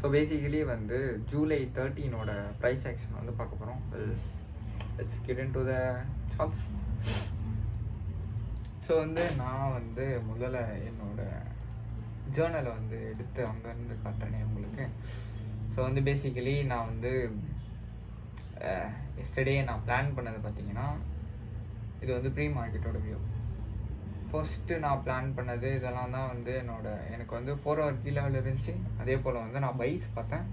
So basically வந்து July 13ஓட price action வந்து பார்க்க போகிறோம். Let's get into the shorts. So வந்து நான் வந்து முதல்ல என்னோட ஜேர்னலை வந்து எடுத்து அங்கேருந்து காட்டுறேனே உங்களுக்கு. ஸோ வந்து பேசிக்கலி நான் வந்து எஸ்டர்டே நான் பிளான் பண்ணது பார்த்தீங்கன்னா, இது வந்து ப்ரீ மார்க்கெட்டோட வியூ. ஃபர்ஸ்ட்டு நான் பிளான் பண்ணது இதெல்லாம் தான் வந்து எனக்கு வந்து 4 hour கீ லெவல் இருந்துச்சு. அதே போல் வந்து நான் பைஸ் பார்த்தேன்.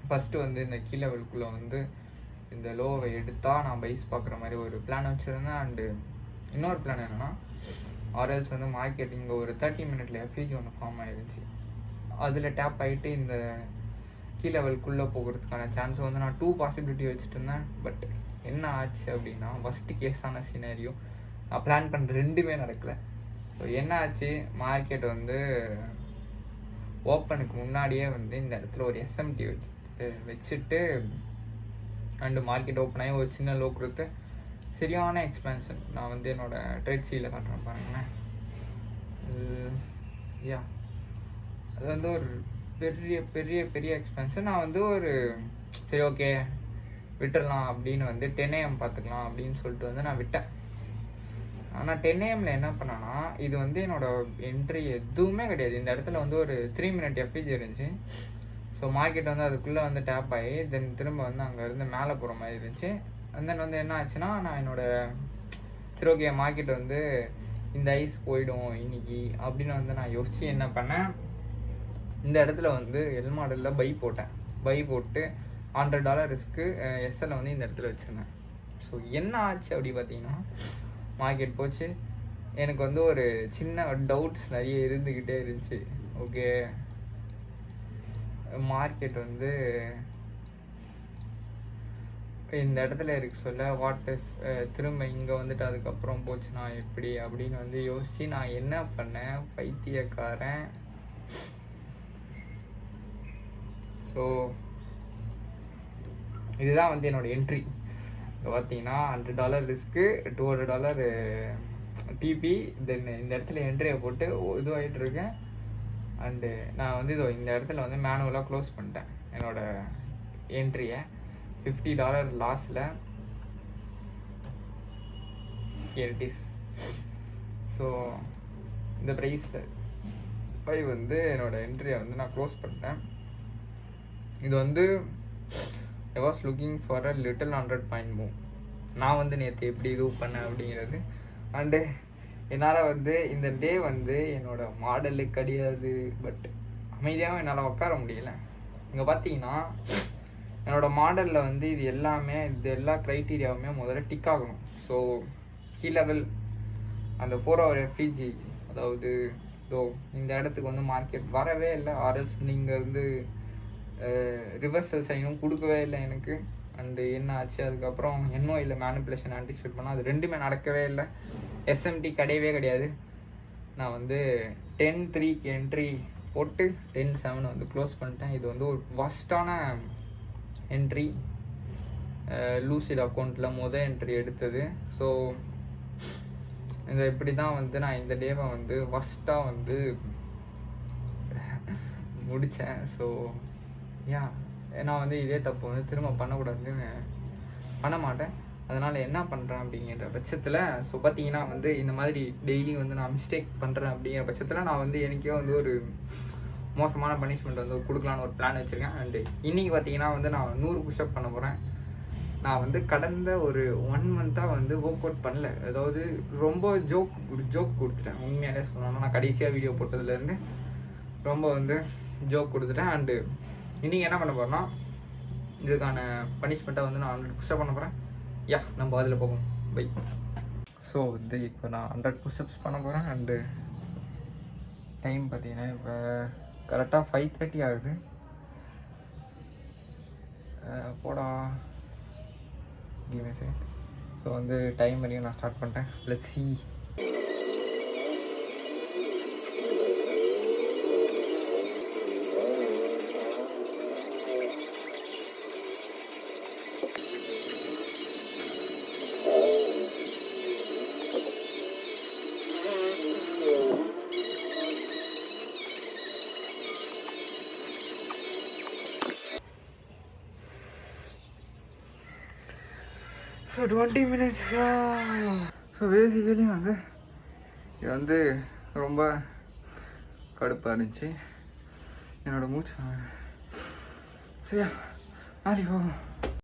ஃபஸ்ட்டு வந்து இந்த கீ லெவலுக்குள்ளே வந்து இந்த லோவை எடுத்தால் நான் பைஸ் பார்க்குற மாதிரி ஒரு பிளான் வச்சுருந்தேன். அண்டு இன்னொரு பிளான் என்னென்னா, ஆர்எல்ஸ் வந்து மார்க்கெட் இங்கே ஒரு 30 minute எஃப்இஜி ஒன்று ஃபார்ம் ஆகிருந்துச்சு. அதில் டேப் ஆகிட்டு இந்த கீ லெவலுக்குள்ளே போகிறதுக்கான சான்ஸ் வந்து நான் 2 பாசிபிலிட்டி வச்சுட்டு இருந்தேன். பட் என்ன ஆச்சு அப்படின்னா, ஃபஸ்ட்டு கேஸான சினாரியோ நான் பிளான் பண்ணுற ரெண்டுமே நடக்கலை. ஸோ என்ன ஆச்சு, மார்க்கெட் வந்து ஓப்பனுக்கு முன்னாடியே வந்து இந்த இடத்துல ஒரு எஸ்எம்டி வச்சுட்டு அண்டு மார்க்கெட் ஓப்பன் ஆகி ஒரு சின்ன லோ கொடுத்து சரியான எக்ஸ்பென்ஷன். நான் வந்து என்னோடய ட்ரேட் சீல காட்டுறேன் பாருங்களேன். யா அது வந்து ஒரு பெரிய பெரிய பெரிய எக்ஸ்பென்ஷன். நான் வந்து ஒரு சரி ஓகே விட்டுடலாம் அப்படின்னு வந்து 10 AM பார்த்துக்கலாம் அப்படின்னு சொல்லிட்டு வந்து நான் விட்டேன். ஆனால் 10 AM என்ன பண்ணேன்னா, இது வந்து என்னோடய என்ட்ரி எதுவுமே கிடையாது. இந்த இடத்துல வந்து ஒரு 3 minute எஃப்இஜி இருந்துச்சு. ஸோ மார்க்கெட் வந்து அதுக்குள்ளே வந்து டேப் ஆகி தென் திரும்ப வந்து அங்கே இருந்து மேலே போகிற மாதிரி இருந்துச்சு. அண்ட் தென் வந்து என்ன ஆச்சுன்னா, நான் சரி ஓகே மார்க்கெட் வந்து இந்த ஐஸ் போயிடும் இன்னைக்கு அப்படின்னு வந்து நான் யோசித்து என்ன பண்ணேன், இந்த இடத்துல வந்து எல் மாடலில் பை போட்டு $100 ரிஸ்க்கு எஸ்எல்லை வந்து இந்த இடத்துல வச்சுருந்தேன். ஸோ என்ன ஆச்சு அப்படி பார்த்தீங்கன்னா, மார்க்கெட் போச்சு. எனக்கு வந்து ஒரு சின்ன டவுட்ஸ் நிறைய இருந்துக்கிட்டே இருந்துச்சு. ஓகே மார்க்கெட் வந்து இந்த இடத்துல இருக்கு சொல்ல வாட் இஃப் திரும்ப இங்கே வந்துட்டு அதுக்கப்புறம் போச்சுன்னா எப்படி அப்படின்னு வந்து யோசித்து நான் என்ன பண்ணேன், பைத்தியக்காரன். ஸோ இதுதான் வந்து என்னோடய என்ட்ரி. இப்போ பார்த்தீங்கன்னா $100 ரிஸ்க்கு, $200 டிபி. தென் இந்த இடத்துல என்ட்ரியை போட்டு இதுவாகிட்டு இருக்கேன். அண்டு நான் வந்து இந்த இடத்துல வந்து மேனுவலாக க்ளோஸ் பண்ணிட்டேன் என்னோடய என்ட்ரியை $50 லாஸில். It is. ஸோ இந்த ப்ரைஸில் போய் வந்து என்னோடய என்ட்ரியை வந்து நான் க்ளோஸ் பண்ணிட்டேன். இது வந்து I was looking for a little 100 point move. நான் வந்து நேற்று எப்படி இது பண்ணேன் அப்படிங்கிறது. அண்டு என்னால் வந்து இந்த டே வந்து என்னோடய மாடலு கிடையாது. பட் அமைதியாகவும் என்னால் உட்கார முடியல. இங்கே பார்த்தீங்கன்னா என்னோடய மாடலில் வந்து இது எல்லா க்ரைட்டீரியாவுமே முதல்ல டிக் ஆகணும். ஸோ கீ லெவல் அந்த 4 hour எஃப்இஜி, அதாவது ஸோ இந்த இடத்துக்கு வந்து மார்க்கெட் வரவே இல்லை. ஆர்எல்ஸ் நீங்கள் வந்து ரிவர்சல் சைனும் கொடுக்கவே இல்லை எனக்கு. அண்டு என்ன ஆச்சு, அதுக்கப்புறம் இன்னும் இல்லை மேனிப்புலேஷன் ஆன்டிசிபேட் பண்ணால் அது ரெண்டுமே நடக்கவே இல்லை. எஸ்எம்டி கிடையாது. நான் வந்து 10-3க்கு என்ட்ரி போட்டு 10-7 வந்து க்ளோஸ் பண்ணிட்டேன். இது வந்து ஒரு வஸ்டான என்ட்ரி. லூசிட் அக்கௌண்ட்டில் என்ட்ரி எடுத்தது. ஸோ இப்படி தான் வந்து நான் இந்த டேவை வந்து வஸ்ட்டாக வந்து முடித்தேன். ஸோ நான் வந்து இதே தப்பு வந்து திரும்ப பண்ணக்கூடாதுன்னு பண்ண மாட்டேன். அதனால் என்ன பண்ணுறேன் அப்படிங்கிற பட்சத்தில், ஸோ பார்த்தீங்கன்னா வந்து இந்த மாதிரி டெய்லி வந்து நான் மிஸ்டேக் பண்ணுறேன் அப்படிங்கிற பட்சத்தில் நான் வந்து எனக்கே வந்து ஒரு மோசமான பனிஷ்மெண்ட் வந்து கொடுக்கலான்னு ஒரு பிளான் வச்சுருக்கேன். அண்டு இன்றைக்கி பார்த்தீங்கன்னா வந்து நான் 100 புஷ்அப் பண்ண போகிறேன். நான் வந்து கடந்த ஒரு 1 month வந்து ஒர்க் அவுட் பண்ணல. அதாவது ரொம்ப ஜோக் கொடுத்துட்டேன். உண்மையாலே சொல்லணும்னா நான் கடைசியாக வீடியோ போட்டதுலேருந்து ரொம்ப வந்து ஜோக் கொடுத்துட்டேன். அண்டு இன்றைக்கி என்ன பண்ண போகிறேன்னா, இதுக்கான பனிஷ்மெண்ட்டாக வந்து நான் 100 புஷ்அப் பண்ண போகிறேன். நம்ம அதில் போவோம். பை. ஸோ இது இப்போ நான் 100 புஷ்அப்ஸ் பண்ண போகிறேன். அண்டு டைம் பார்த்தீங்கன்னா இப்போ கரெக்டாக 5:30 ஆகுது. போடா கிவ் சார். ஸோ வந்து டைம் வரையும் நான் ஸ்டார்ட் பண்ணிட்டேன். Let's see. So 20 minutes. So basically வந்து இது வந்து ரொம்ப கடுப்பாக இருந்துச்சு. என்னோடய மூச்சு சரியா நாளைக்கு போகும்.